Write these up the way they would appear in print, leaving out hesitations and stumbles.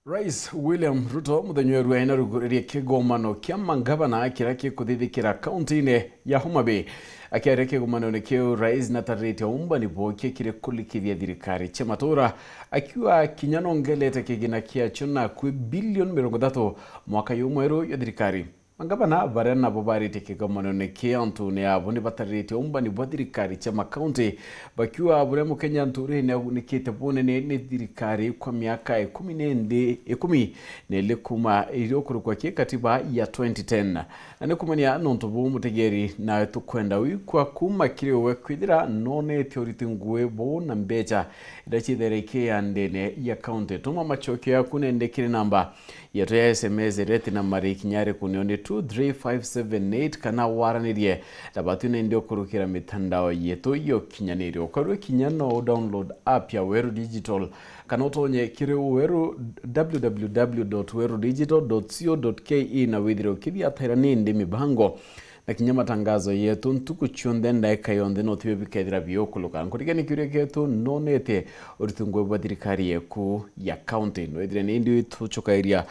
Rais William Ruto muthenya wa ina rugureria kigomano kia mangavana kiria gikuthithikira kaunti-ini ya Homa Bay akiaria kigomano kiu rais natarĩte umbani bokie kiri kulikithia thirikari cia matura akiwa kinyanongelete kigina kiacho na kwi bilioni 30 mwaka yumweru ya thirikari. Mangavana baria nabo barĩte kigomano kia antune abo ni batarĩte umbani bwa thirikari cia makaunti bakiwa buria Mukenya nturi ni agunikite bunene ni thirikari kwa miaka 10 na ile kuma iliyokurukwa katiba ya 2010 na ni kumania nonto bu mutegeri na tukwenda wikwa kuma kiriwe kwithira none theority ngwe bo na mbecha idachithereke andene ya county tuma machoke ya kunendekire namba yetu ya SMS reti na mari kinyare kunione 23578 kana waranirie tabatune ndio kurukira mitandao yetu yo kinyanirio kwa kinyano download app ya Weru Digital kana utonye kire Weru www.werudigital.co.ke na withiro kibia thairani ndi mibango na kinyama tangazo yetu ntuku chionde ndaika yonde no tibe bikethira biokuluka nkurigani kiure ketu nonete uritungwe bwa thirikari yeku ya county no ithire ni ndi tuchukairia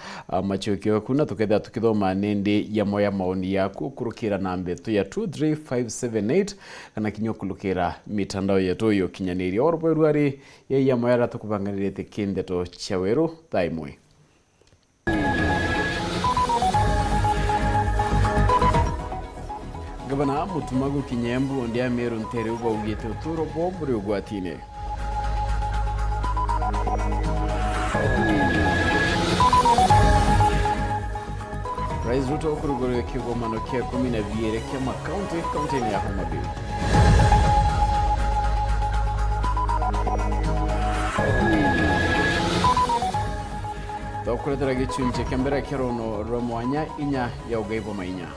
machokio kuna tuketha tukithoma nindi ya moya maoni yaku kurukira nambe tu ya 23578 kana kinyokulukira mitandao yetu yo kinyaniria orobweruari ya moya ratukubanganirete kindeto cha Weru thaimwe. Gavana Mutumagu Kinyembu ndia meru ntere uba ugite uturo bomburi ugwatine. Rais Ruto kurugoro kigomano kia 12 kia kaunti ya Homa Bay. Dokuletera gichunche kembera kerono romwanya inya ya ugaibo mainya.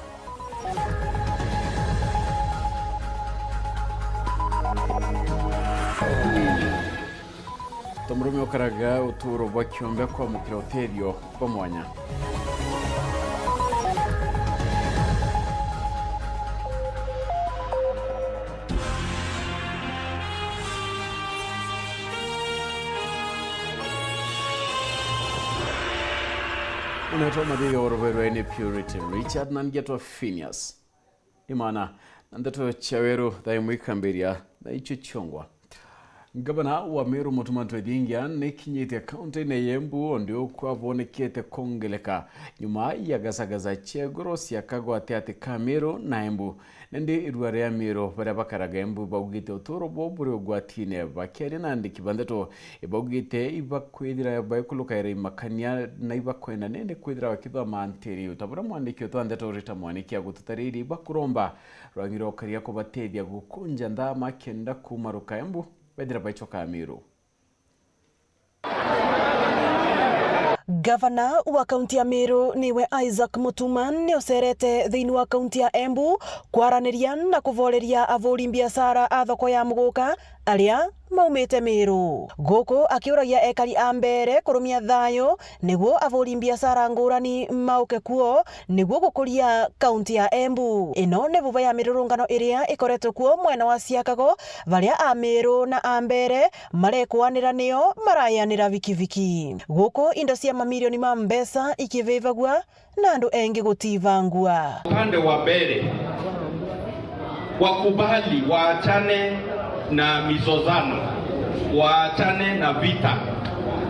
Tomurume okaraga uturo bwa kiombe kwa mukira uterio kwa mwanya. Unatoma diga oroverweni Purity Richard nangeto Phineas. Imana nandato chaweru dhaimwikambiria na icho chongwa. Gavana wa Meru Mutumanto Edingia nekinyete kaunti na Yembu ndio kwabonekete kongeleka nyuma ya gasagaza chegoro siakagwa ate Kameru na Yembu nende irware ya Meru bara bakaraga Yembu bagite utoro bobure ugwatine bakere nandi kibandeto ibagite ibakwedira bayikuluka ire makanya na ibakwenda nende kwedira wakidwa manteri utabura mwandikyo twandeto rita mwaniki agututariri bakuromba rwangiro karia ko batedia gukunja ndama kenda kumaruka Yembu Bedra Baichoka Meru. Gavana wa kaunti ya Meru niwe Isaac Mutuma ni oserete thiini wa kaunti ya Embu kwaraniria na kuvoleria avuri biashara a thoko ya muguka aria maumite Meru. Guku akiuragia ekari a mbere kurumia thayo niguo avuri biashara ngurani mauke kuo niguo gukuria kaunti ya Embu. Ino ni vuva ya mirurungano iria ikoretwo kuo mwena wa Siakago varia a Meru na a mbere marekwanira nio marayanira vikiviki. Guku indo cia mamilioni ma mbesa ikivevagua na andu engi gutivangua. Upande wa mbere wakubali waachane na mizozano, waachane na vita,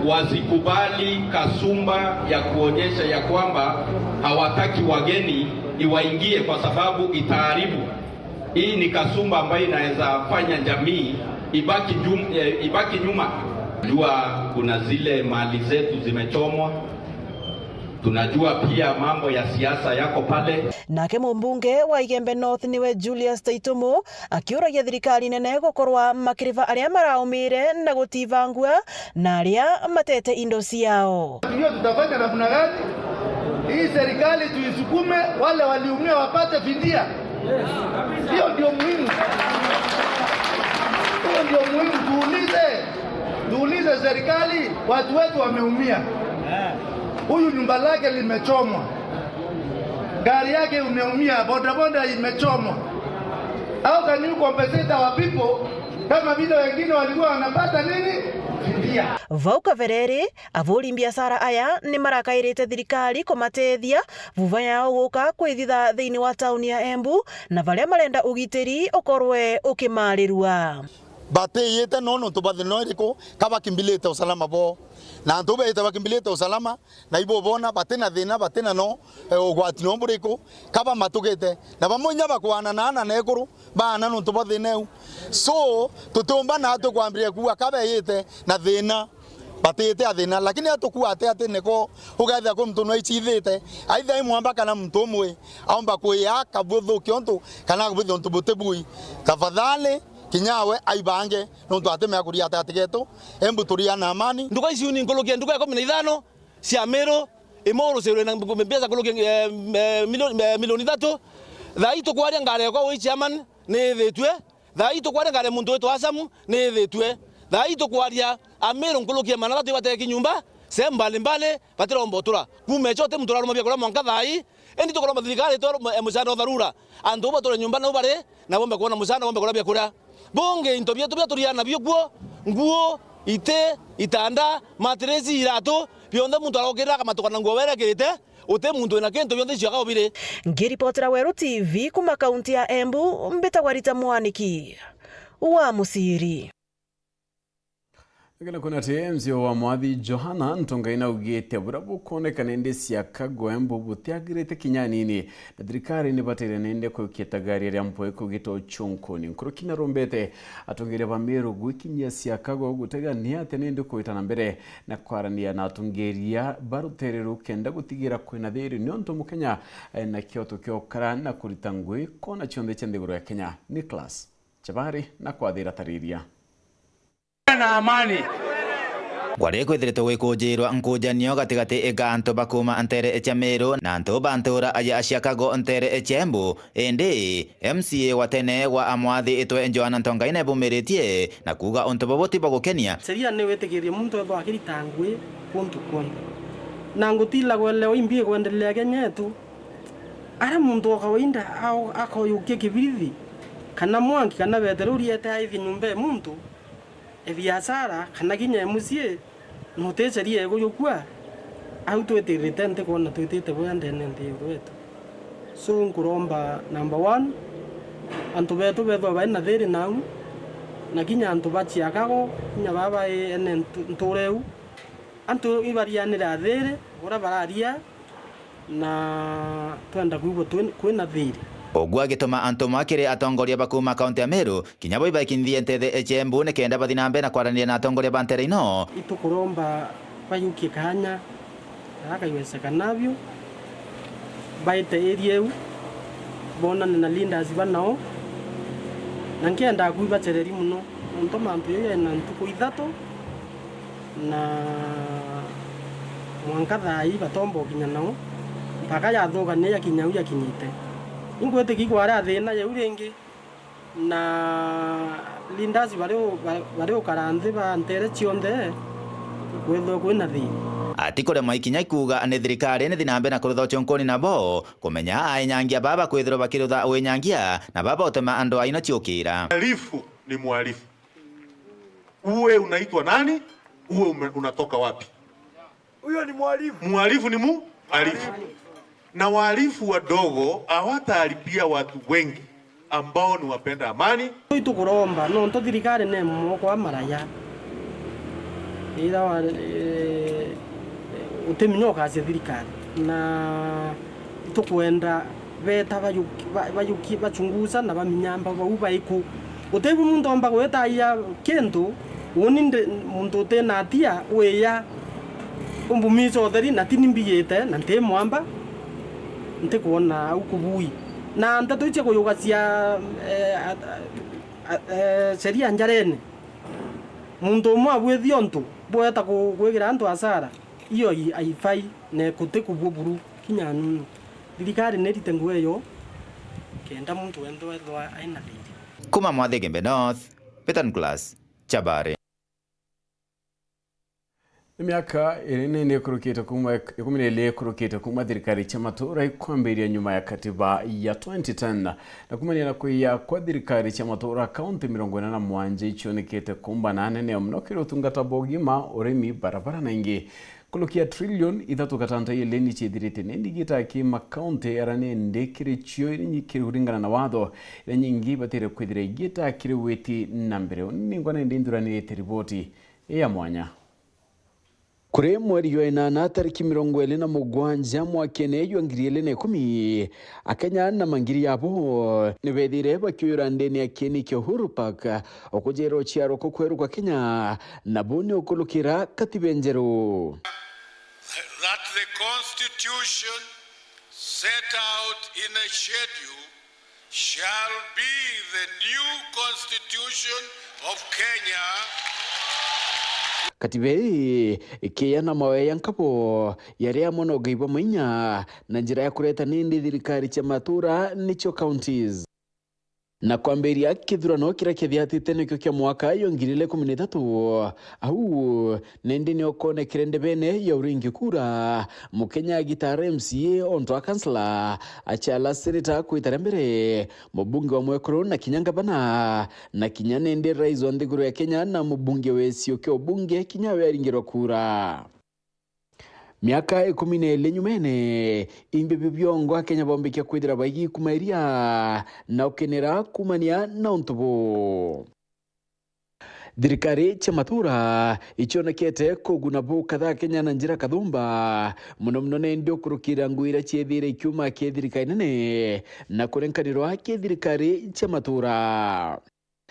wasikubali kasumba ya kuonyesha ya kwamba hawataki wageni iwaingie kwa sababu itaharibu. Hii ni kasumba ambayo inaweza fanya jamii ibaki nyuma. Jua kuna zile mali zetu zimechomwa. Tunajua pia mambo ya siasa yako pale. Nake mumbunge wa Igembe North niwe Julius Taitumo akiuragia thirikari nene gukorwa makiriva aria maraumire na gutivangua na aria matete indo ciao. Hiyo tutafanya namna gani? Hii serikali tuisukume wale waliumia wapate fidia. Hiyo ndio muhimu. Hiyo ndio muhimu. Tuulize serikali, watu wetu wameumia. Huyu nyumba lake limechomwa, gari yake umeumia, bodaboda imechomwa. How can you compensate our people kama vile wengine walikuwa wanapata nini? fidia. Vau kavereri avuri biashara aya ni marakairite thirikari kumatethia vuva yao guka kwithitha thiini wa tauni ya Embu na varia marenda ugitiri ukorwe ukimarirua. Bate yete nono to badeno iriko kaba kimbilete usalama bo na ntobe yete bakimbilete usalama na ibo bona batena thina batena no ogwati no buriko kaba matugete na bamonya bakwana na nekuru bana no to badeneu so tutomba na to kwambire kuwa kaba yete na thina batete athina lakini atokuwa ate neko ugatha ko mtu no ichithite aitha imwamba kana mtu mwe aomba kuya kabutho kionto kana kubutho ntubutebui tafadhali kinyawe aibange no twateme akuri atategeto Embu turia na amani nduka ici ni ngolokia nduka 15 cia mero imoro cero na mbeza ngolokia milioni 3 thaito kwaria ngare kwa wi chairman ni thitwe thaito kwaria ngare muntu wetu asamu ni thitwe thaito kwaria amero ngolokia mana batu bateke nyumba sembale mbale batirombotura kume chote mtu arumabia kwa mwanka thai endi to kolomba thirikari to musana dharura andu batore nyumba na ubare na bombe kuona musana bombe kulabia kura bonge intobia tobia turiana byo nguo ite itanda matresi irato bionda muntu arokera kama tokana nguo wera kirite ute muntu ena kento bionda cia gaobire. Ngiripotera Weru TV kuma kaunti ya Embu mbitagwarita Mwaniki wa Musiri. Gana kuna mzio wa Mwathi Johana Ntongaina ugete burabu koneka nende siakago Embu butiagirete kinyanini na thirikari ni batire nende kuketa gari ya mpoe kugito chunkoni nkurukina rombete atongere bamero gwikinya siakago gutega niate nende kuitana mbere na kwarania na atongeria barutereru kenda gutigira kwina thiri nionto mukenya na kyoto kyokara na kuritangwe kona chonde chendegoro ya Kenya. Nicholas Chabari na kwathira tariria na amani gware kwithirite gwikujirwa nkujanio gatigati iganto bakuma antere echamero na nto bantura aya aciakago ntere echembu indi MCA watene wa Amwathi itwe Joana Ntongaina bumiritie na kuga onto boboti bagukenia seria ne wetigirie muntu ebo akiritangwe kuntu kon na ngutila gwele oimbie kuendelea Kenya yetu ara muntu wa kawaida au akoyukie kibirithi kana mwangi kana beteruri ete aithi nyumbe muntu ebiasara kana kinya musie no techerie ego yokwa au twetirite nte kona twitite bwande nende wetu so nkuromba number 1 antu betu betho baina thiri nau na kinya antu bachiakago kinya baba ene ntureu antu ibarianira thiri ora bararia na twenda kuigwa kwina thiri ogwa gituma antu makire atongoria bakuma kaunti ya Meru kinya boiba kinthie nthe echembu ne kenda bathinambe na kwarania na atongoria bantere ino itukuromba bayukie kanya akaiwezeka navyo baite erieu bona na leaders banao na ngenda kuiba tereri muno onto mantu ye na ntuku ithato na mwanka thai batombo kinya nao mpaka ya thoga ne ya kinya uya kinyite ingwete kikwara thina ye urengi na lindazi bareo karanthe ba ntere chionde kwetho kwina thi atikore maikinya ikuga ne thirikari ne thinambe na kurutha chonkoni na bo kumenya ainyangia baba kwithiro bakirutha uinyangia na baba utema ando aina chiokira mwalifu ni mwalifu uwe unaitwa nani uwe unatoka wapi Huyo ni mwalifu. Mwalifu ni mwalifu na walifu wadogo hawataharibia watu wengi ambao ni wapenda amani. Tukuromba no nto thirikari ne moko amaraya ira uteminyoka cia thirikari na tukwenda beta bayuki bachunguza na baminyamba bau baiku utebu muntu amba gweta ya kendo uninde muntu tena atia weya umbumizo theri na tinimbiyete na ntemwamba nte kuona ukubui na ndatu iche kuyugacia seria njarene muntu mwa bwethio ntu bweta kwegira antu asara iyo aifai ne kuteku buburu kinyanu thirikari ne ritengueyo kenda muntu wendo ethwa aina thiri kuma Mwathi Gembe North Peter Nicholas Chabari Miaka ine kurukita kuma thirikari cha matura ikwambiria nyuma ya katiba ya 2010 na kumania kuya kwa thirikari cha matura kaunti 47 ichonekete kumbana nene mnokiro tungata bogima urimi barabara na ingi kulukia trillion ithatu gatanta yeleni chithirite nendigita kima kaunti arane ndekire chio irinyi kiruringana na watho nyingi batire kwithira igita kiriweti nambere ningwana ndindurani ripoti ya mwanya. Kure mweri yoenana tariki 27 mwakene yo 2010 akenya na mangiri yabo nibethire bakyura ndeni akeni kyo Uhuru Park okujero chiaro ko kweru kwa Kenya na bone okulukira katibenjero that the constitution set out in a schedule shall be the new constitution of Kenya. Katibe ikia na mawe yankapo yarea mono gaiba mwinya na njira ya kureta nindi thirikari cha matura nicho counties. Na kwamberia kithurano kira kithiati tene kyo kia mwaka yo 2013 au nende ni okone kirende bene ya uringi kura Mukenya gitare MCA onto kansala achala senator kuitare mbere mubunge wa Mwekuru na Kinyangabana na Kinyanende rais wa ndiguru ya Kenya na mubunge wesio kyo bunge Kinyawe aringirwa kura. Miaka 12 nyumene imbibi byongo Kenya bombekia kwithira baigi kumairia na ukenera kumania na untubo. Thirikari cha matura ichonekete kuguna bu kadha Kenya na njira kathumba muno ndio kurukira nguira chiethire ikiuma ke thirikari nene na kurenkanirwa ke thirikari cha matura.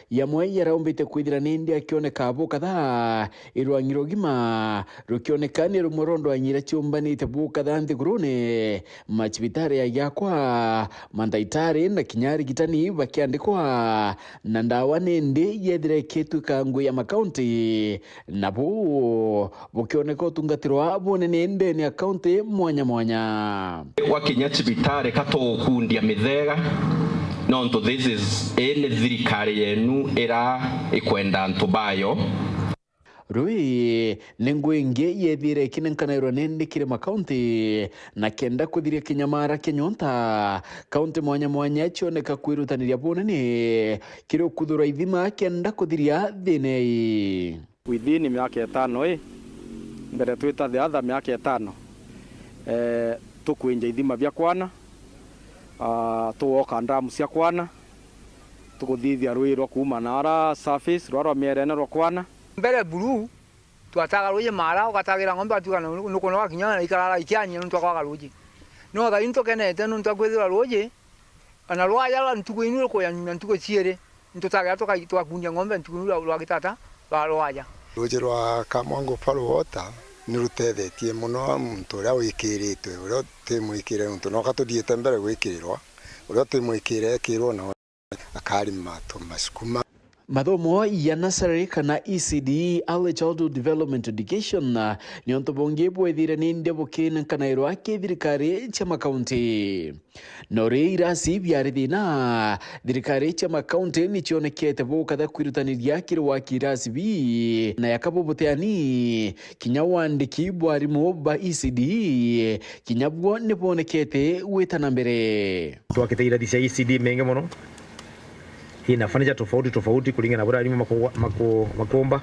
Yamwe yaraumbite kwithira nindi akioneka bu kadha irwangiro gima rukionekani rumorondo anyira chumbanite bu kadha ndigurune machibitare yakwa mandaitare na kinyari gitani bakiandikwa na ndawa nende yethire ketu kangu ya makaunti na bu bukioneka tungatirwa bone nende ni akaunti mwanya wakinya chibitare katokundia mithega nonto this is ene thirikari yenu era ikwenda ntubayo Rui nengwenge yethire kinenkanairwa nende kire makaunti na kenda kuthiria Kinyamara Kenyonta kaunti mwanya choneka kwirutaniria bonene kire kuthura ithima kenda kuthiria thine within miaka 5 mbere twita the other miaka 5 tukwinja ithima bya kwana tuoka ndamu cia kwana tukuthithia rwirwa kuma nara surface rwa mierene rwa kwana mbere buru twataga ruje mara ukatagira ngombe atukana nukono wakinyana ikarara ikyanye ntu akwaga ruje no ga into kenete ntu akwithira ruje ana rwaya la ntu kwinura ko yanyuna ntu ko ciere ntu taga twakunya ngombe ntu kwinura rwa gitata ba rwaya ruje rwa kamwango palo wota nirutethetie muno muntu ria wikiritwe uria timwikire muntu no katuthiete mbere gwikirirwa uria timwikire kirwo na akarima tumasukuma mathomo ya nursery kana ECD early childhood development education ni onto bonge bwethire ninde bukene kana irwa ke thirikari cha makaunti nore irasi byarithina thirikari cha makaunti ni chionekete bo kada kwirutaniria kirwa kirasi bi na yakaboboteani kinyawandiki bwarimu ba ECD kinyabwo ne bonekete wetana mbere twakiteira disa ECD menge mono inafanya tofauti kulingana na bora elimu makomba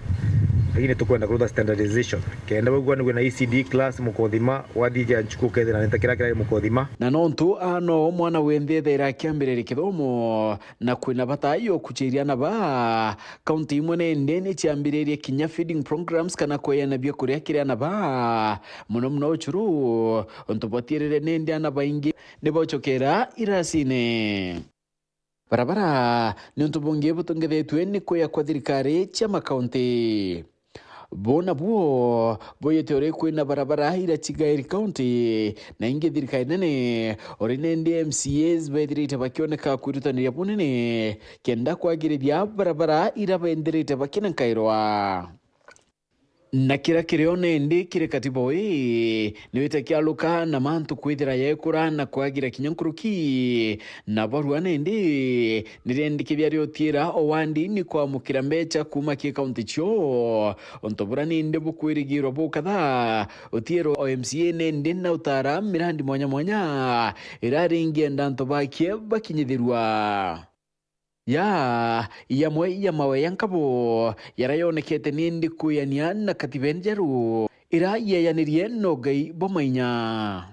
lakini tukwenda kurutha standardization kenda bugwa ni na ECD class mukothima wathija nchukuke na ntakira mukothima na nontu ano mwana wendethera kiambiriri kithomo na kwina batayo kuchiriana ba county imwe nende chiambiririe kinya feeding programs kana kweyana byo kuria kiriana ba muno churu ontobatirire nende ana baingi nebochokera irasine barabara ni untubungie butongethetwe ni kuya kwa thirikari cha makaunti bona buo boyete ore kwina barabara ira Chigairi county na inge thirikari nene ore nende MCAs bethirite bakioneka kwirutaniria bunene kenda kwagirithia barabara ira benderite bakinankairwa na kira kirione ndi kire katibo niwite kialuka na mantu kwithira yekura na kwagira kinyankuruki na baruane ndi nirendi byario tira owandi ni kwa mukira mbecha kuma ki county cho ontoburani ndi bukwirigiro bukatha otiero OMCA ndi na utara mirandi mwanya iraringi ndanto bakie bakinyithirwa ya mawe yankabo yarayonekete nindi kuyania na katibenjeru ira yeyanirie nogai bomainya.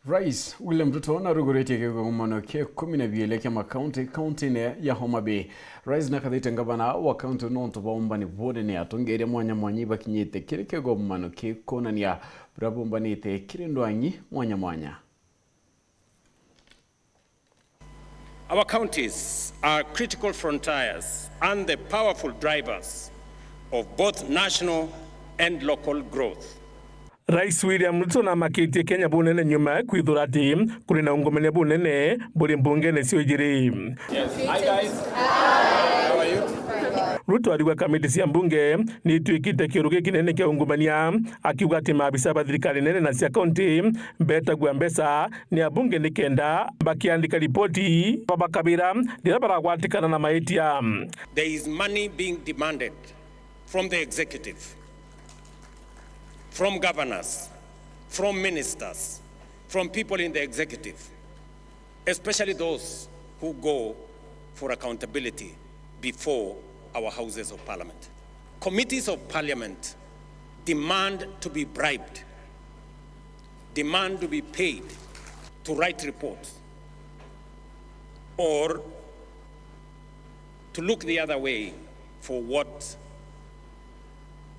Rais William Ruto na rugurete ke gomano ke 12 ke county ne ya Homa Bay. Rais na kadite ngabana wa county nonto bomba ni bode ne atongere mwanya bakinyete kire ke gomano ke konania brabomba ni te kirindwanyi mwanya. Our counties are critical frontiers and the powerful drivers of both national and local growth. Rais William Ruto na makiti Kenya bunene nyuma kwithura ati kuri na ungomene bunene buri mbunge ne siojiri. Yes. Hi guys. Hi. How are you? Ruto aliwa kamiti cia mbunge ni tuikite kiruge kinene kia ungumania akiuga ati maabisa ba thirikari nene na cia county betagwa mbesa ni abunge ni kenda bakiandika ripoti babakabira ndira baragwatikana na maitia. There is money being demanded from the executive, from governors, from ministers, from people in the executive, especially those who go for accountability before our houses of parliament. Committees of parliament demand to be bribed, demand to be paid to write reports, or to look the other way for what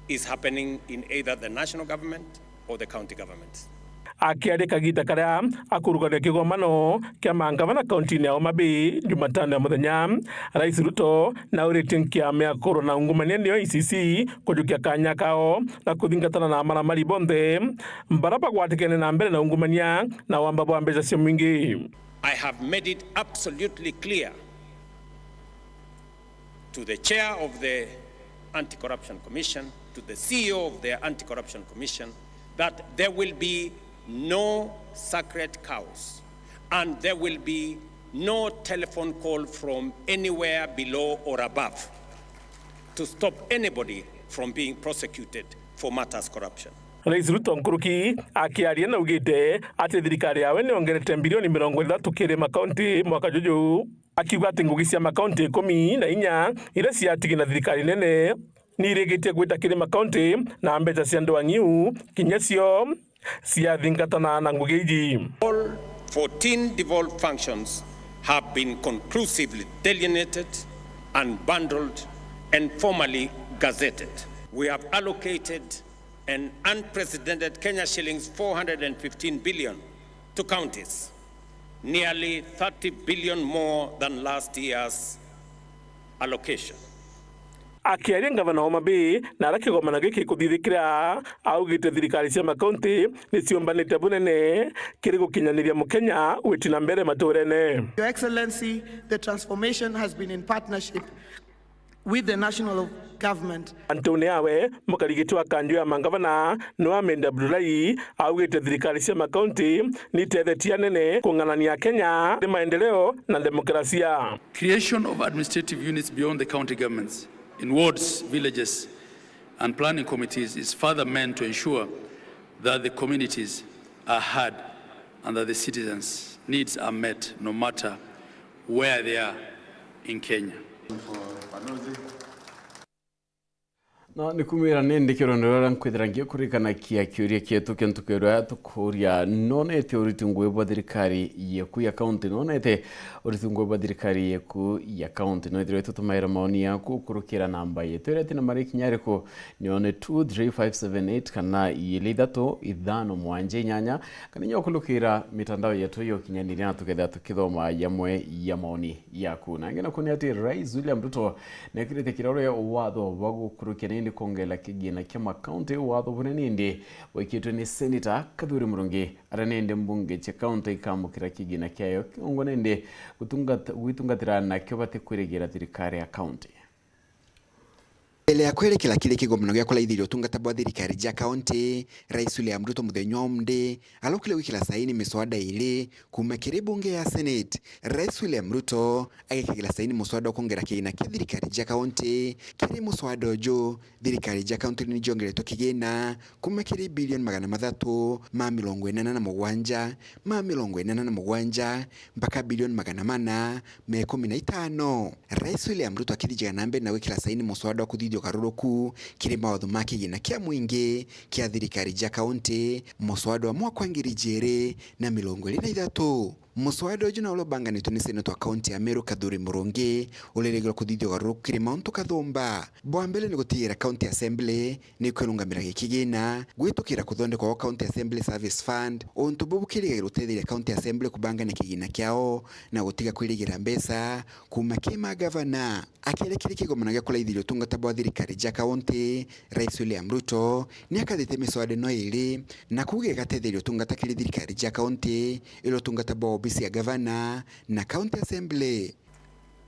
is happening in either the national government or the county government. Akiari kagita karia akurugania kigomano kia mangavana county ya Homa Bay Jumatano ya muthenya. Rais Ruto na uritin kia mea korona ungumania nio ICC kujukia kanya kao na kuthingatana na maramari bonde mbaraba gwatikene na mbele na ungumania na wamba bwa mbeca cia mwingi. I have made it absolutely clear to the chair of the Anti-Corruption Commission, to the CEO of the Anti-Corruption Commission, that there will be no sacred cows and there will be no telephone call from anywhere below or above to stop anybody from being prosecuted for matters corruption. Rais Ruto nkuruki akiaria na ugite ati thirikari yawe niongerete bilioni 30 kiri makaunti mwaka juju akiuga ati ngugi cia makaunti 14 ira ciatigi na thirikari nene nirigite gwita kiri makaunti na mbeca cia ndwangiu kinyacio cia thingatana na ngugi iji. All 14 devolved functions have been conclusively delineated and bundled and formally gazetted. We have allocated an unprecedented Kenya shillings 415 billion to counties, nearly 30 billion more than last year's allocation. Akiaria ngavana Homa Bay na arakigomana giki kuthithikira augite thirikari cia makaunti ni ciumbanite bunene kiri gukinyaniria mukenya witina mbere maturene. Your Excellency, the transformation has been in partnership with the national government. Antone awe mukarigiti wa kanjo ya mangavana no Amenda Abdullahi augite thirikari cia makaunti ni tethetia nene kunganania Kenya ni maendeleo na demokrasia. Creation of administrative units beyond the county governments in wards, villages, and planning committees is further meant to ensure that the communities are heard and that the citizens' needs are met no matter where they are in Kenya. Na nikumira nende kirondora nkwithrangia kurikana kia kiuria kietu kentukero tukuria nonete uritingwe bwa thirikari yeku ya county nonete uritingwe bwa thirikari yeku ya county no ithire tutumaira maoni yaku kurukira namba yetu ireti na mari kinyariko nione 23578 kana yelithato ithano mwanje nyanya kana nyokulukira mitandao yetu yo kinyanira na tuketha tukithoma yamwe ya maoni yaku na ngena kuni ati Rais William Ruto nekirite kiraro watho bagukurukira ni kongela kigina kia makaunti watho buneninde wakitwe ni Senator Kadhuri Murungi aranende mbunge cha county kamukira kigina kiayo ongonende gutungatira na kyo bate kuregera thirikari ya county. Ele akwele kila kile kigomano gya kulaithira utungata bwa thirikari ja kaunti, Rais William Ruto muthenya omde alokile wikila saini miswada ile kuma kiri bunge ya Senate. Rais William Ruto agikila saini muswada kongera kina kia thirikari ja kaunti, kiri muswada ojo thirikari ja kaunti ni jongereto kigena kuma kiri bilioni 387 mpaka bilioni 415. Rais William Ruto akirija nambe na wikila saini muswada kuthithio karuruku kiri mautho ma kigina kia mwingi kia thirikari ja kaunti muswada wa mwaka 2023. Muswada uju na ulobanganitwo ni senator wa kaunti ya Meru Kadhuri Murungi uliregirwo kuthithio karuruku kiri mauntu kathumba. Bwa mbele ni gutigira county assembly ni kwirungamira gikigina gwitukira kuthondekwa kwa county assembly service fund untu bubu kirigira gutethira county assembly kubanga ni kigina kiao na gutiga kwirigira mbesa kuma kima governor. Akirekire kigomana gya kulaithira utungata bwa thirikari ja kaunti, Rais William Ruto ni akathite miswada no iri na kuge gatethira utungata kiri thirikari ja kaunti ilo tungata bwa obisi ya governor na county assembly.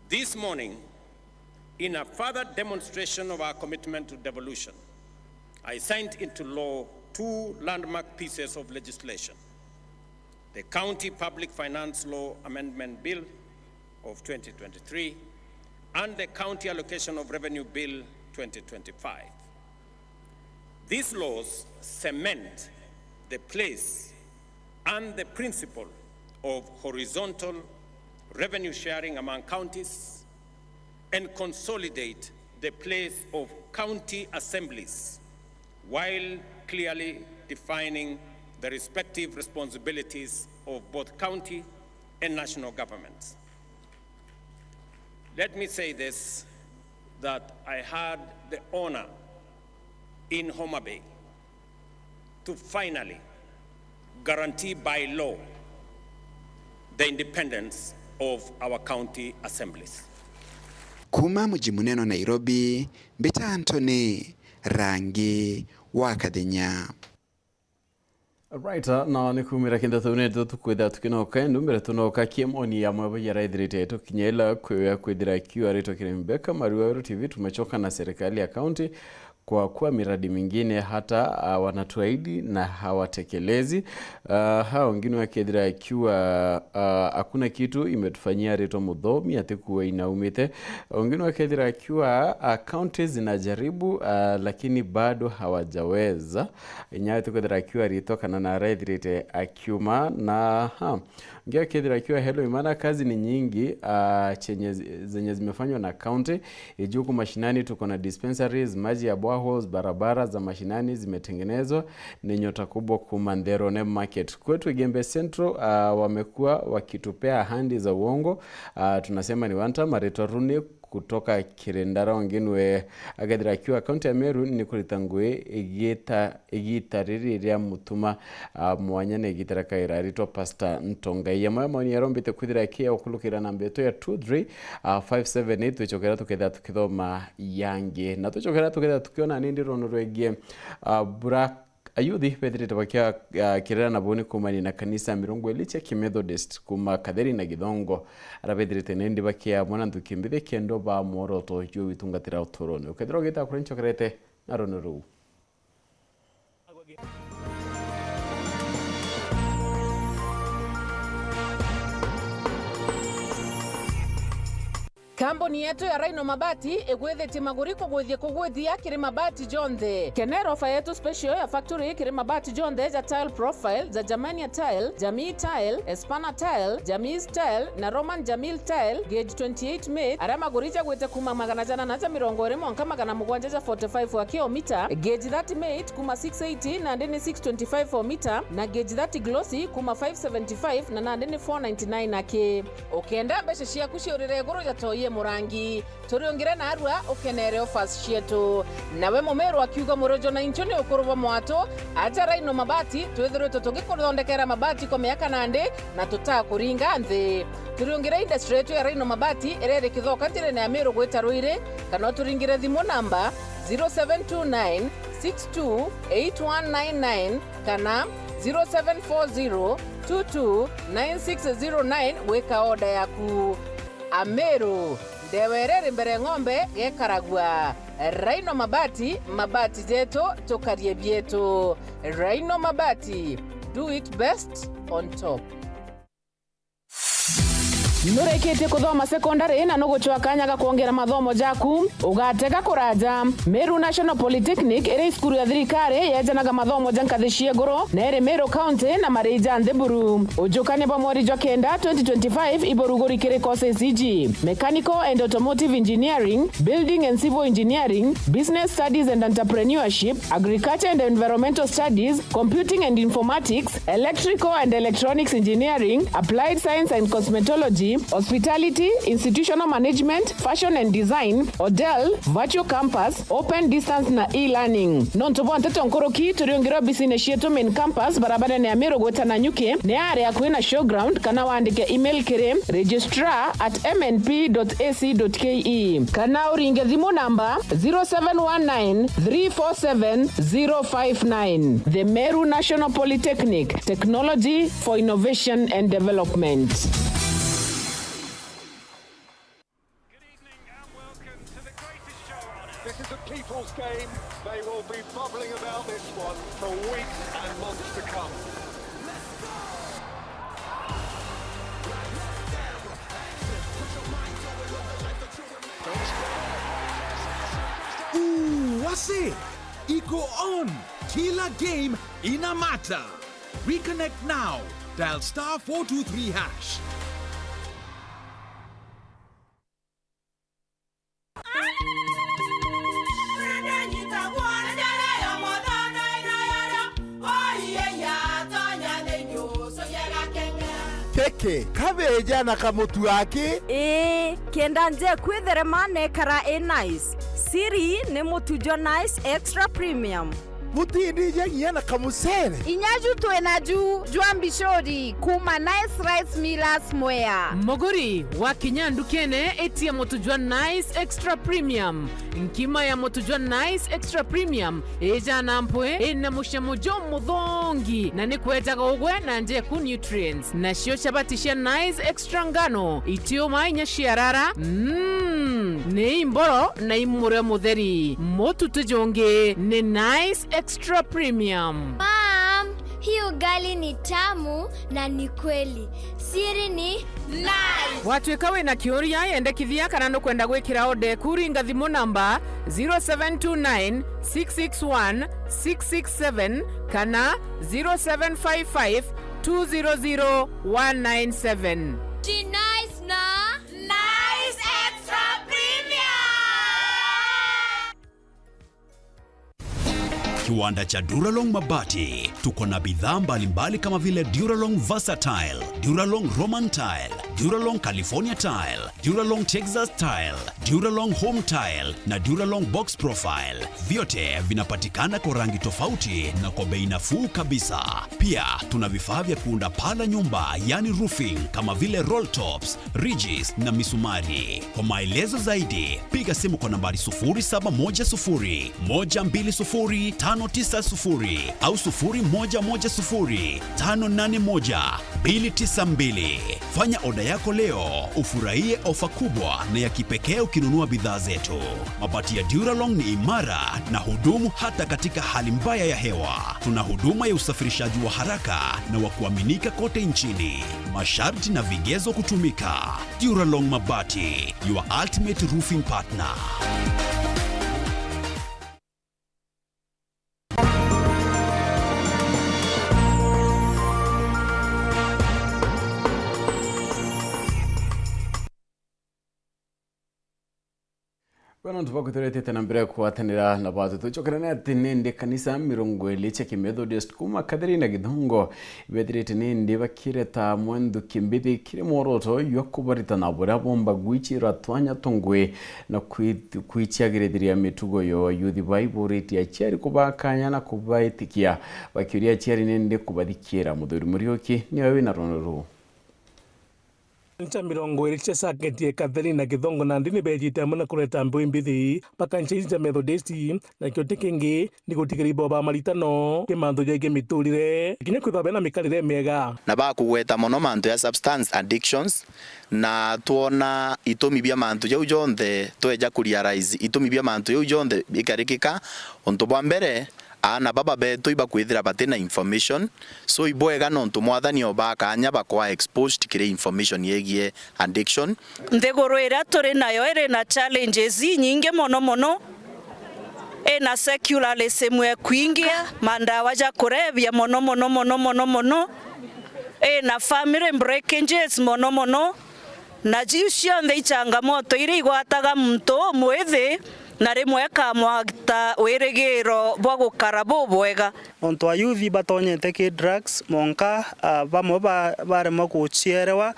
This morning, in a further demonstration of our commitment to devolution, I signed into law 2 landmark pieces of legislation: the County Public Finance Law Amendment Bill of 2023 and the County Allocation of Revenue Bill 2025. These laws cement the place and the principle of horizontal revenue sharing among counties and consolidate the place of county assemblies while clearly defining the respective responsibilities of both county and national governments. Let me say this, that I had the honor in Homa Bay to finally guarantee by law the independence of our county assemblies. Kuma mji munene Nairobi, Beta Anthony, Rangi wa Kadenya. Right, na nikumira kinda tuneto tukweda tukinoka ndumira tunoka kiemoni ya mwabo ya raidrite to kinyela kwedira QR to Kirembeka Mariwa TV. Tumechoka na serikali ya county kwa kuwa miradi mingine hata wanatuahidi na hawatekelezi. Hao wengine wakedira ikiwa hakuna kitu imetufanyia Reto Mudhomi atikuwa inaumite. Wengine wakedira ikiwa counties zinajaribu lakini bado hawajaweza. Nyayo tukwedira ikiwa ritoka na raidrite akiuma na ngia kedira ikiwa hello imana kazi ni nyingi zenye zimefanywa na county. Ijuku mashinani tuko na dispensaries, maji ya boreholes, barabara za mashinani zimetengenezwa, ni nyota kubwa kumandero ne market. Kwetu Gembe Central wamekuwa wakitupea handi za uongo. Tunasema ni wanta Mareto Rune kutoka Kirendara wenginwe agadira akiwa county ya Meru ni kuritangwe igitaririria mutuma mwanyane igitaraka irarito Pastor Ntonga yamwe moni yarombite kwithira kia okulukira nambeto ya 23578 tuchokera tuketha tukithoma yange na tuchokera tuketha tukiona nindi rono rwegie bura ayuthi petrite bakia kirera na boni kumani na kanisa mirongo elicha kimethodist kuma Kadheri na Githongo arapetrite nendi bakia mwana ndukimbithe kendo ba moroto yo witungatira utorone ukethira gita kurenchokerete na rono ru. Kambuni yetu ya Rhino Mabati egwethete maguriko gwithia kiri mabati jonthe. Kenero ofa yetu special ya factory kiri mabati jonthe ja tile profile za Jamania tile, Jamii tile, Espana tile, Jamis tile na Roman Jamil tile gauge 28 made ara magurija gwete kuma 745 wa kilomita, gauge 30 made kuma 680 na ndeni 625 for meter na gauge 30 glossy kuma 575 na ndeni 499 ake. Okenda beshe shia kushorire goro ya toye murangi turiongire na arua ukenere offers cietu nawe mumeru akiuga murojo na inchoni ukuruva mwato aja Rhino Mabati twethirwe tutugikuthondekera mabati kwa miaka nande na tutakuringa nthi. Turiongire industry yetu ya Rhino Mabati irere kithoka njirene ya Meru gwita Ruire kana turingire thimu namba 0729 628199 kana 0740 229609 weka order yaku. Ameru ndewerere mbere ng'ombe gekaragwa. Rhino Mabati, mabati zetu tukarie bietu. Rhino Mabati, do it best on top. Nurekete kuthoma secondary na nuguchwa kanyaga kuongera mathomo jaku ugatega kuraja Meru National Polytechnic ere skuru ya thirikari yejanaga mathomo jankathi cieguru na ere Meru County na Marija Ndeburu ujukane pa mweri jwa kenda 2025 iboruguri kire courses iji Mechanical and Automotive Engineering, Building and Civil Engineering, Business Studies and Entrepreneurship, Agriculture and Environmental Studies, Computing and Informatics, Electrical and Electronics Engineering, Applied Science and Cosmetology, Hospitality, Institutional Management, Fashion and Design, Odell, Virtual Campus, Open Distance na e-learning. Nontobo nteto nkoroki turiongira business yetu main campus barabara ne Amero gweta na nyuke ne area kwena showground kana waandike email kire registrar@mnp.ac.ke kana uringe thimu namba 0719 347 059. The Meru National Polytechnic, Technology for Innovation and Development. This is a people's game. They will be bubbling about this one for weeks and months to come. Wase, Iko on. Kila game inamata. Reconnect now. Dial *423#. Keke, kabeja na kamutu wake? Kenda nje kwitherema nekara nice. Siri ni mutujo nice extra premium. Mutindi ngia na kamusere. Inyaju tuenaju juambishori kuma nice rice millers mwea. Moguri wa kinyandukene eti ya motujwa nice extra premium. Nkima ya motujwa nice extra premium eja nampwe ina mushamujo mudhongi na ni kweta gogwe na nje ku nutrients na shio shabatisha nice extra ngano itio mainya shiarara ne imboro na imure mutheri motu tujonge ni nice extra premium. Mom, hii ugali ni tamu na ni kweli. Siri ni nice. Watwekawe na kioria yende kithia kana no kwenda gwikira ode kuringa thimu namba 0729 661 667 kana 0755 200 197. Ji nice na nice extra premium. Kiwanda cha Duralong Mabati tuko na bidhaa mbalimbali kama vile Duralong Versatile, Duralong Roman Tile, Duralong California Tile, Duralong Texas Tile, Duralong Home Tile na Duralong Box Profile. Vyote vinapatikana kwa rangi tofauti na kwa bei nafuu kabisa. Pia tuna vifaa vya kuunda paa la nyumba yani roofing kama vile roll tops, ridges na misumari. Kwa maelezo zaidi piga simu kwa nambari 0710 120 590 au 0110 581 292. Fanya oda yako leo ufurahie ofa kubwa na ya kipekee ukinunua bidhaa zetu. Mabati ya Duralong ni imara na hudumu hata katika hali mbaya ya hewa. Tuna huduma ya usafirishaji wa haraka na wa kuaminika kote nchini. Masharti na vigezo kutumika. Duralong Mabati, your ultimate roofing partner. Bwana ntubakuturetete na mbere kuatanira na bazu tuchokerane ati nende kanisa mirongo ilicha Methodist kuma kadiri na githongo bedirete nende bakireta mwendu kimbithi kire moroto yokubarita na bora bomba gwichira twanya tongwe na kwichiagirithiria mitugo yo youth bible rate ya chiari kubakanya na kubaitikia bakiria chiari nende kubathikira muthuri murioki niwe wina ronoro. Ncha mirongo iri cia saketie Catherine Githongo na ndini bejite muna kureta mbui mbithi bakancha ici Methodist na kiote kingi ni gutigiri boba maritano kimandu jege miturire kinya kwitha bena mikarire mega na bakugweta mono mantu ya substance addictions na tuona itumi bia mantu jau jonthe tweja kurealize itumi bia mantu jau jonthe ikarikika onto bwa mbere ana baba beto ibakwithira batena information so ibwega nonto mwathani obakanya bakwa exposed kire information yegie addiction nthiguru ira turi nayo iri na challenges nyingi mono na secularism kwingia mandawa ja kurevya mono na family breakages mono na jisho nthi changamoto iri igwataga muntu mwithi na rimwe kamwata wirigiro bwa gukara bubwega onto ayuthi batonyete ki drugs monka bamwe baremo gucierewa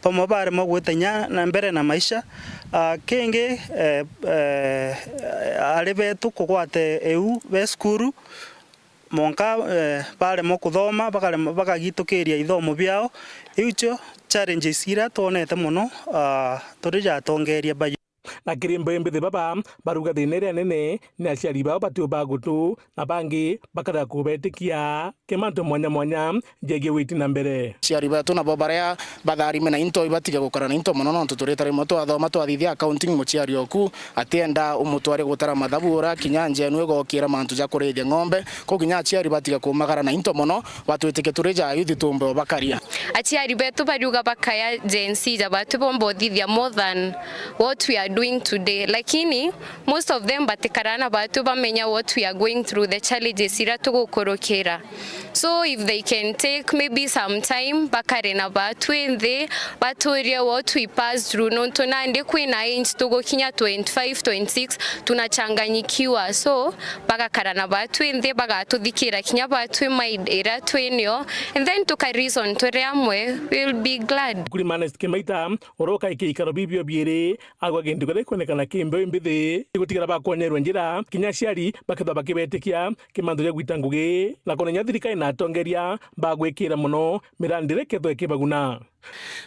bamwe baremo gwitenya na mbere na maisha kingi ari betu kugwate eu be skuru monka baremo kuthoma bakagitukiria ithomo biao iucho challenges ira tonete muno turija tongeria bayo na kirimbo mbithi baba baruga thina iria nene ni aciari bao batio bagutu na bangi bakara kubetikia kimantu mwanya jegie witi na mbere aciari batu nabo baria batharime na into ibatiga gukora na into muno no tutureta rimwe twathoma twathithia accounting muciari oku atienda umutware gutara mathabura kinyanje nwe gokira mantu ja kurithia ng'ombe ko kinya aciari batiga kumagara na into muno batwitike turija yuthi tumbe bakaria aciari betu baruga bakaya jensi ja batu bombothithia more than what we are doing today, lakini most of them batikarana batu bamenya what we are going through, the challenges ira tugukorokera. So if they can take maybe some time bakarena batu ende baturia what we pass through no tunande kwina age tugokinya 25 26 tunachanganyikiwa, so bagakarana batu ende bagatuthikira kinya batu mind ira twenio and then tuka reason tureamwe will be glad kuri manest kemaita oroka ikikaro bibio biere agwagende kore konekana kimbe mbithi gutigara bakonyerwa njira kinya ciari baketha bakibetikia kimandu ya gwitangugi na konenya thirikari na tongeria bagwikira muno mirandire ketho ikibaguna.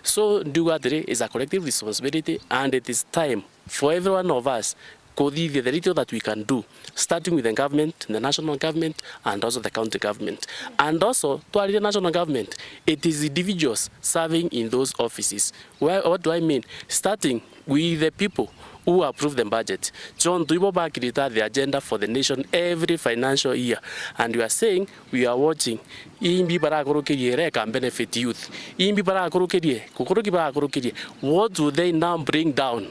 So Ndugatire is a collective responsibility, and it is time for every one of us to do the little that we can do, starting with the government, the national government, and also the county government. And also, to the national government, it is individuals serving in those offices. What do I mean? Starting with the people who approve the budget. John Duibo Bakirita the agenda for the nation every financial year. And we are saying we are watching Imbi Barakuruki can benefit youth. Imbi Barakuruki, Kukuruki Barakuruki. What do they now bring down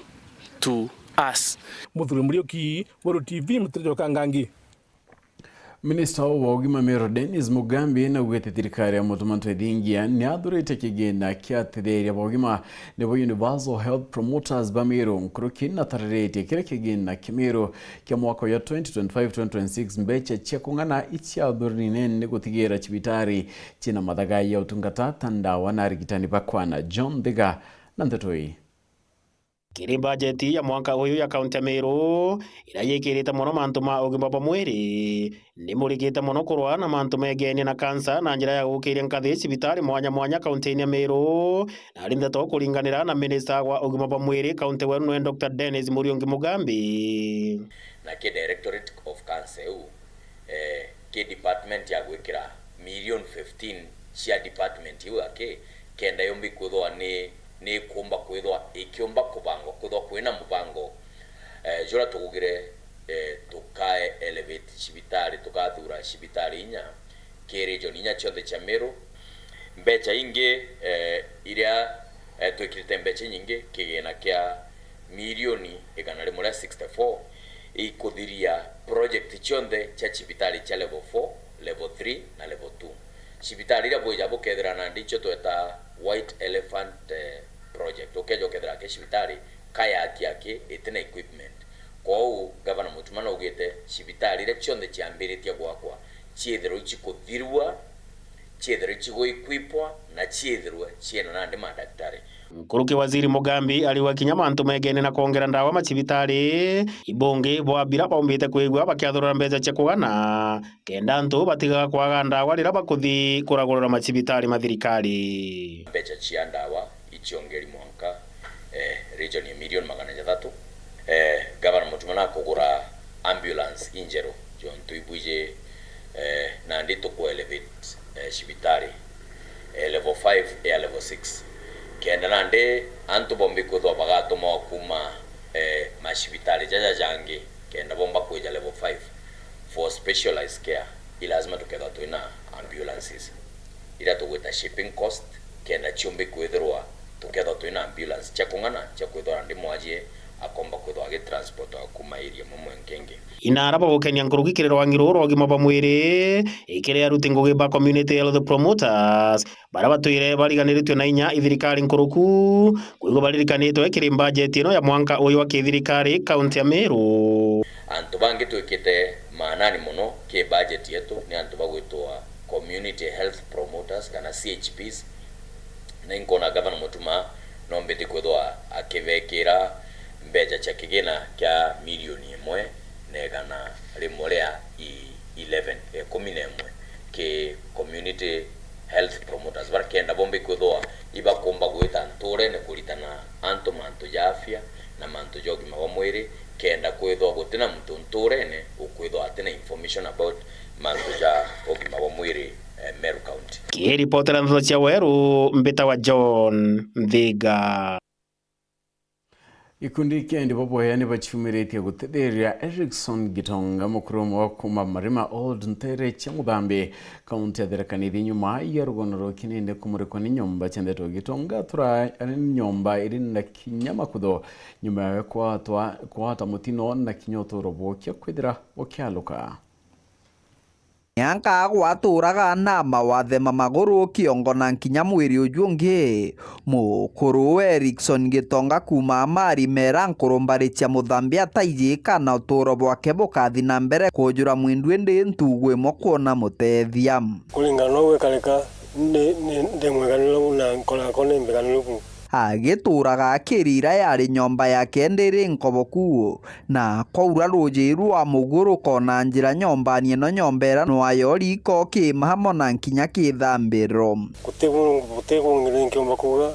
to us? Muthuri Murioki, Woro TV, Mutrejo Kangangi. Minister wa ugima Meru Dennis Mugambi na ugete thirikari ya mutumantu ethingia ni athurite kigina kia thitheria wa ugima nebo Universal Health Promoters ba Meru nkuruki na tararete kire kigina Meru kia mwaka ya 2025-2026 mbeche chia kungana ichi athuri nene gutigira chibitari china mathagai ya utungata tandawa na arigitani bakwana John Thiga na Ntetoi. Kiri bajeti ya mwaka uyu ya kaunti ya Meru ira yikirite muno mantu ma ugima bwa mwiri ni murikite muno kurwa na mantu megeni na kansa na njira ya gukiria nkathi cibitari mwanya kaunti ya Meru na arinda to kuringanira na minister wa ugima bwa mwiri kaunti wenu Dr. Dennis Muriungi Mugambi na ke Directorate of Cancer ke department ya gwikira million 15 cia department yu ake kenda yombi kuthwa ni kumba kwithwa ikiomba kubango kuthwa kwina mubango jura tugugire tukae elevate cibitari tukathura cibitari inya ke region inya chothe cha Meru mbecha ingi iria twikirite mbecha nyingi kigina kia milioni 164 ikuthiria project chonde cha cibitari cha level 4 level 3 na level 2 cibitari ira boja bukethira na ndicho tweta White Elephant project okejo kethira ke cibitari kaya yake itena equipment kwao governor mutumana ugete cibitari ira chonde chiambiritie gwakwa chiethero chikuthirwa chiethero chiguequipwa na chiethero chiena na ndi madaktari. Nkuruki waziri Mugambi aliwa kinya mantu megene na kuongera ndawa macibitari ibonge bwabira baumbite kwigwa bakiathurura mbeca cia kugana kenda ntu batiga kwaga ndawa rira bakuthi kuragurura macibitari mathirikari mbeca cia ndawa chiongeri mwanka region ya milioni 300 governor mutumana kugura ambulance injero John tuibuje na ndito ku elevate shibitari level 5 ya level 6 kenda nande antu bombi kuthwa bagato mo kuma mashibitari jaja jangi kenda bomba kuja level 5 for specialized care ilazima tuketha tuina ambulances ila tuweta shipping cost kenda chumbi kwithirwa tuketha tuina ambulance chakungana chakwithwa ndi mwaje akomba kwithwa ge transport akuma area momwe nkenge inara bagukenia nkurugikiriro wangiro rogima bamwire ikire aruti ngugi ba community health promoters bara batwire bariganiritwe na inya ithirikari nkuruku kwigo baririkanitwe ikiri budget ino ya mwanka uyu wa kithirikari county ya Meru antu bangi twikite maanani muno ke budget yetu ni antu bagwitwa community health promoters kana CHPs ninkona governor mutuma nombeti kwithwa akivekira mbeja cha kigina kya milioni 1 negana rimolea 11 ke community health promoters barkenda bombe kwithwa iba komba gwita nture ne kulitana anto manto ya afya na manto jogi mawamwiri kenda kwithwa gutina mtu nture ne ukwithwa atena information about manto ya ogi mawamwiri Meru County ki reporter ndo cha Weru mbeta wa John Mviga ikundi kendi boboyani bachumiretie gutetheria Erikson Gitonga mukuru wa kuma marima old ntere chamubambe kaunti ya Tharaka-Nithi nyuma ya rugonoro kinende kumurikwa ni nyomba chendeto Gitonga tura nyomba irinda kinyama kutho nyuma ya kwata mutino na kinyoto robo kya kwithira okyaluka Nyanka gwaturaga na mawathe mamaguru kiongo na nkinya mwiri ujungi mukuru Erikson Gitonga kuma mari mera nkurumbaricia muthambia taiji kana uturo bwake bukathi na mbere kujura mwindwi ndi ntugwe mokona mutethia kulingana we kaleka ndi mweganiro na nkola kone mbeganiro agituraga akirira yari nyomba yake ndiri nkoboku na kwaura ruji rwa muguru kona njira nyomba nieno nyombera nwayo riko kimahamo na nkinya kithambiro kutego ngirinki mbakuga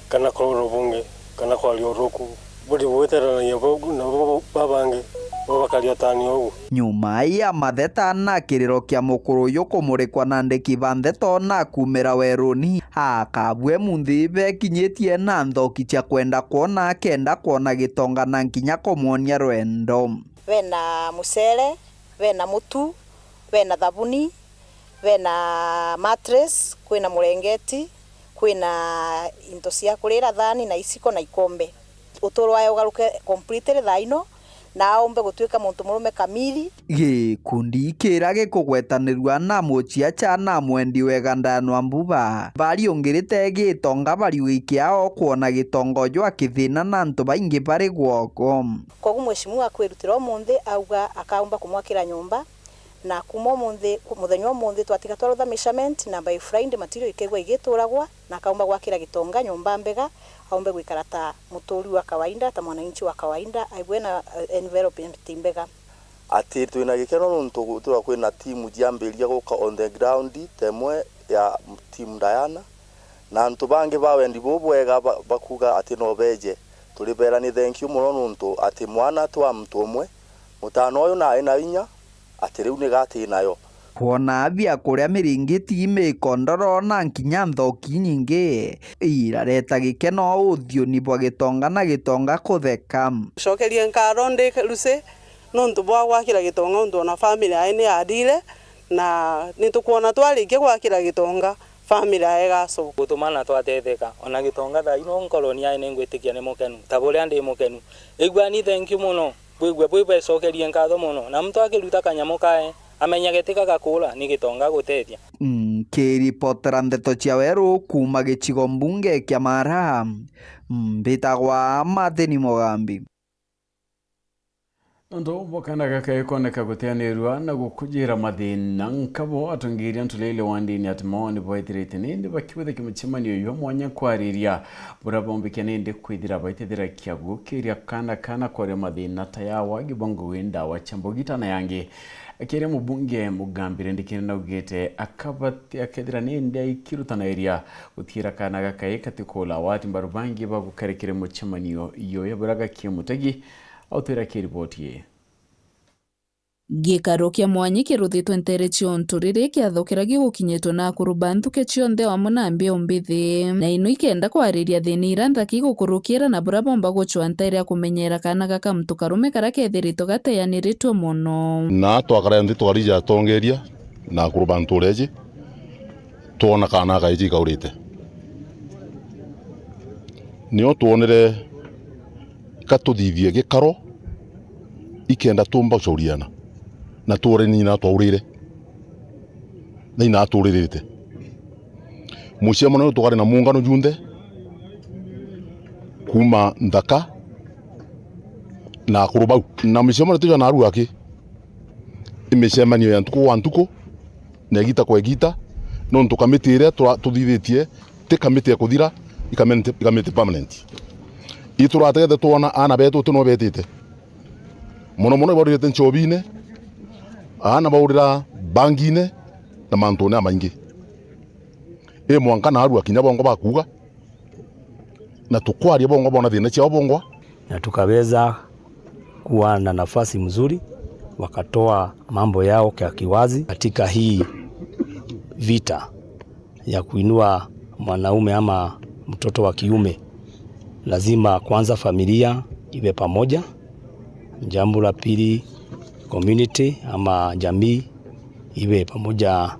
kana kororo bunge kana kwali oroku bodi wetera yabo na babange babakali atani ogu nyuma ya matheta na kiriro kya mukuru yuko murekwa na ndeki bandheto na kumera weruni akabwe munthibe kinyetie na nthoki cia kwenda kuona kenda kuona Gitonga na nkinya komuonia rwendo wena musere wena mutu wena thabuni wena mattress kwina murengeti kwina into cia kurira thani na isiko na ikombe utoro wayo garuke completely thaino na ombe gutwika muntu murume kamili gikundi kira gikugwetanirwa na mucia chana mwendi wega ndanwa mbuba bari ongirite Gitonga bari wikiao kuona Gitonga jo akithina na ntu baingi bari gwoko kogu mweshimu akwirutira omunthi auga akaumba kumwakira nyumba na kuma omunthi muthenya omunthi twatiga twarutha measurement na by Friday material ikegwa igituragwa na akaumba gwakira Gitonga nyumba mbega aumbe gwikara ta muturi wa kawaida ta mwananchi wa kawaida aigwe na environment mbega ati twina gikeno nuntu tuwa kwina timu jiambiria guka on the ground temwe ya team Diana na antu bangi bawendi bubwega bakuga ati no beje tulibera ni thank you muno nuntu ati mwana twa mtu umwe mutano uyu na ina inya ati riu ni gati nayo kuona bia kuria miringiti imikondoro na nkinya nthoki nyingi irareta gikeno uthiuni bwa Gitonga na Gitonga kutheka cokerie nkaro ndi ruse nuntu bwa gwakira Gitonga undu na family aini adire na nitukuona twarikie gwakira Gitonga family aigaco gutumana twatetheka ona Gitonga tha ino nkolonia ine ngwitikia ni mukenu taburia ndi mukenu igwa ni thank you muno bwigwe cokerie nkatho muno na mtu akiruta kanyamu kae amenya getika gakula ni Gitonga gutethia kiripotera ndeto cia Weru kuma gicigo mbunge kia Mara mbitagwa Martin Mugambi Ndo bokana kaka ikoneka guteanirwa na gukujira mathina nkabo atungiria ntulele wandini atmoni boitirite nindi bakiwethe kimuchimani yo mwanya kwariria burabombike nindi kwithira baitithira kiagukiria kana kore mathina tayawa gibongo wenda wachambogita na yange akire mubunge mugambire ndikire na ugete akabati akethira nindi ikirutana area uthira kana kaka katikola wati mbarubangi bagukarekire muchimani yo yaburaga kimutegi autira kiriboti ye gikaro kia mwanyi kiruthitwe ntere ciontu riri kiathokeragia gukinyitwo na akuruba nthuke cionthe wamwe na mbia mbithi na ino ikenda kwariria thini ira nthaki gukurukira na bura bomba guchwa ntere akumenyera kana gaka mtu karume kara kethirito gateaniritwe muno na twakara nthi twarija tongeria na akuruba ntureji tuona kana gaiji kaurite nio tuonere katuthithie gikaro ikenda tumba curiana na tuore ni na twaurire na ina turirite mucia mono tukari na muungano junthe kuma ndaka na kurubau na mucia mono tuja na aruaki imesemanio ya ntuko wa ntuko na gita kwa gita no ntukamitire tuthithitie te kamiti ya kuthira ikamete permanent iturategete tuona ana betu tuno betite mono borite nchobine ana baurira bangine na mantone amaingi mwanka na aru akinya bongo bakuga na tukwaria bongo bona thina cia bongo na tukaweza kuwa na nafasi mzuri, wakatoa mambo yao kwa kiwazi katika hii vita ya kuinua mwanaume ama mtoto wa kiume. Lazima kwanza familia iwe pamoja. Jambo la pili, community ama jamii iwe pamoja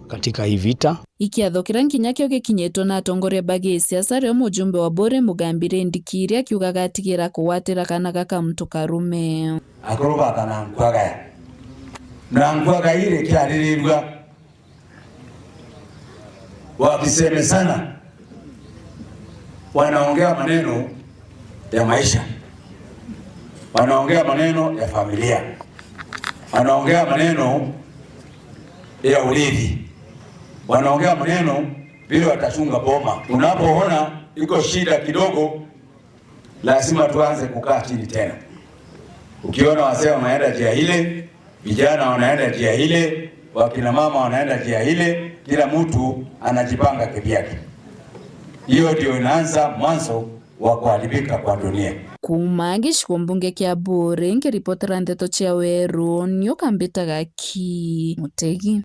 katika hii vita. Ikiathokera nkinya kio gikinyitwo na atongoria bagi siasa rio mujumbe wa Bore Mugambire Ndikiri akiuga gatigira kuwatira kana gaka mtu karume akoroba kana nkwaga na nkwaga ile kiaririrwa wakiseme sana, wanaongea maneno ya maisha, wanaongea maneno ya familia, wanaongea maneno ya ulinzi, wanaongea maneno vile watachunga boma. Unapoona iko shida kidogo, lazima tuanze kukaa chini tena. Ukiona wazee wanaenda njia ile, vijana wanaenda njia ile, wakina mama wanaenda njia ile, kila mtu anajipanga kivyake. Hiyo ndio inaanza mwanzo wa kuharibika kwa dunia. Kuma gicigo mbunge kia Bore ngiripotera ndeto cia weru nio kambitaga ki Mutegi.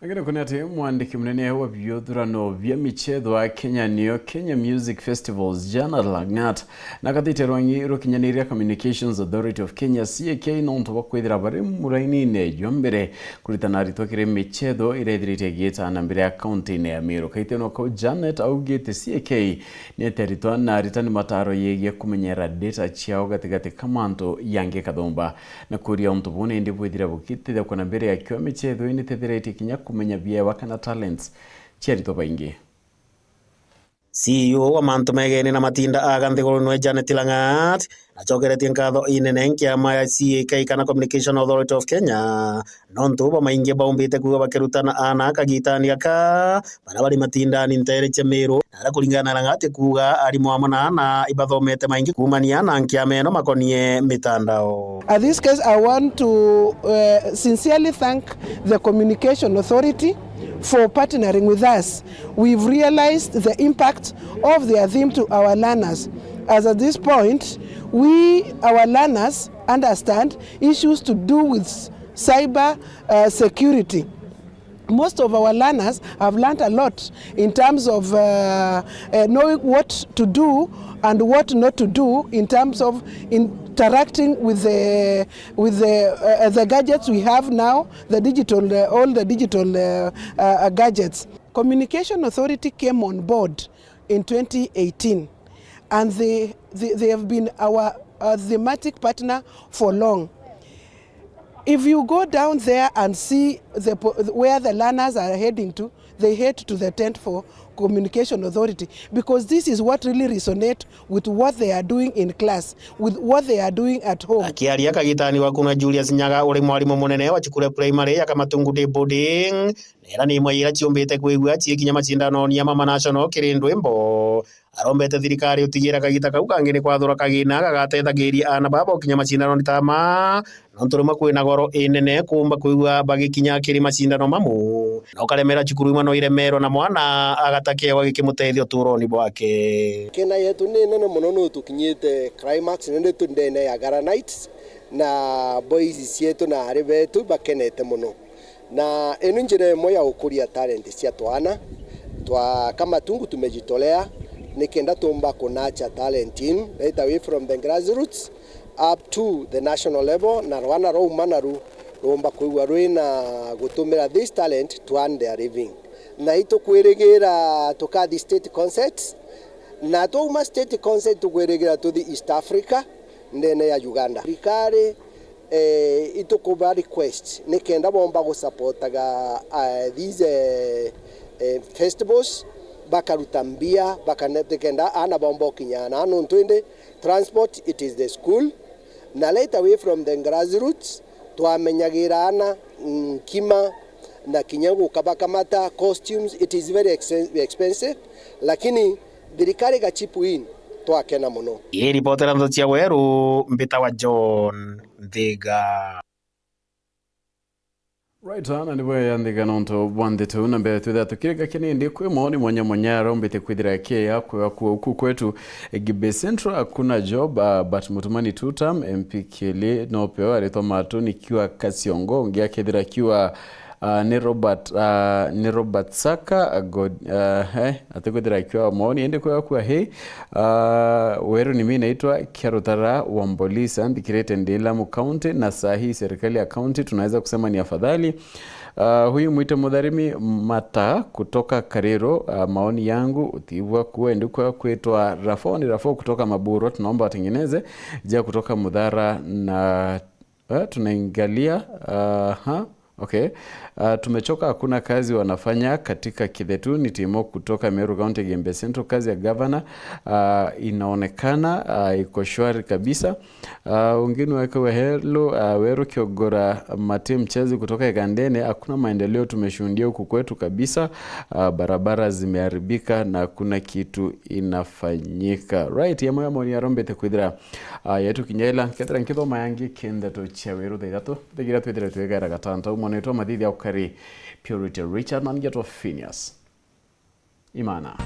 Agera kuna ati mwandiki mnene wa vyodhurano vya michezo wa Kenya niyo Kenya Music Festivals jana Langat na katiterwangi Kinyaniria Communications Authority of Kenya CAK nonto bakwithira bari murainine yombere kuritana ritokire michezo irethirite gita na mbere ya county ne Amiro kaiteno ko Janet augite CAK ne territory na ritani mataro yege kumenyera data chiao gatigate kamanto yange kadomba na kuria untubone ndi bwithira bukitira kuna mbere ya kyo michezo ine tethirite Kenya kumenya biewa kana talents cherito baingi. CEO wa mantu megeni na matinda aganthiguru nwe Janet Langat acokeretie nkatho inene nkiama ya CAK kana Communication Authority of Kenya nontu bamaingi baumbite kuga bakirutana ana kagitani aka bara bari matindani ntere chemero na kuringana na Langat kuga ari mwamana na ibathomete maingi kumania na nkiama eno makonie mitandao. At this case, I want to sincerely thank the Communication Authority for partnering with us. We've realized the impact of their theme to our learners. As at this point, our learners understand issues to do with cyber security. Most of our learners have learned a lot in terms of knowing what to do and what not to do in terms of interacting with the gadgets we have now, the digital, all the digital gadgets. Communication Authority came on board in 2018, and they have been our thematic partner for long. If you go down there and see where the learners are heading to, they head to the tent for Communication Authority, because this is what really resonates with what they are doing in class, with what they are doing at home. Akiaria kagitani wa kuna Julius Nyaga uri mwarimu munene wa Chikure Primary ya Kamatungu Day Boarding nera ni mwira chiombete kwigwa chikinya macindano ya Mama National Kirindwe Mbo arombete thirikari utigira kagita kau kangire kwathura kagina gagatethagiria ana baba ukinya macindano ni tama nonturuma kwina goro inene kumba kwigwa bagikinya kiri macindano mamu no karemera cukuru imwe no iremero na mwana agatakia wagikimuteithio turoni bwake. Kena yetu ni nene muno no tukinyite climax nende tundene ya Garanite na boys cietu na ari betu bakenete muno na eno njira imwe ya ukuria talent cia twana twa Kamatungu tumejitolea nikenda tumba kunacha talent in right away from the grassroots up to the national level na rwana ro manaru romba kuigwa rwina gutumira this talent to earn their living na ito kwirigira tukathi state concerts na to uma state concert kwirigira to the East Africa ndene ya Uganda rikare ito kuba request nikenda bomba go supportaga these festivals bakarutambia bakanetekenda ana bombo kinyana anu twende transport it is the school na let away from the grassroots twamenyagira ana kima na kinyangu kabakamata costumes it is very expensive lakini thirikari gachipu in twakena muno. Hii ripotera ndo cia weru mbita wa John Thiga. Right on, and we and the ganonto bwande tu na mbere tu that kirega kinindi kwe moni mwanya mbete kwithira ke ya kwa huku kwetu Gibe Central hakuna job but mutumani two term MP Kele no peo alito matoni kiwa Kasiongo ngia kithira kiwa ni Robert Saka god atekwithira kiwa moni ende kwa weru ni mimi naitwa Kiarutara Wambolisa ndikirete Ndelamu County na sahi serikali ya county tunaweza kusema ni afadhali. Huyu mwite Mudharimi Mata kutoka Kariro, maoni yangu utivwa kuwa ndikuwa kuitwa Rafo kutoka Maburo tunaomba watengeneze jia kutoka Mudhara na tunaingalia okay. Tumechoka hakuna kazi wanafanya katika Kidhetu ni Timo kutoka Meru County Gembe Central kazi ya governor inaonekana iko shwari kabisa. Wengine wake hello Weru Kiogora Mate Mchazi kutoka Egandene hakuna maendeleo tumeshuhudia huku kwetu kabisa. Barabara zimeharibika na kuna kitu inafanyika. Right ya moya moni ya rombete kwithira yetu kinyela ketera nkitho mayangi kenda to chaweru thaidato tegira twithira twegara gatanta umonetwa mathithi ya ukari Purity Richard na ngetwa Phineas Imana.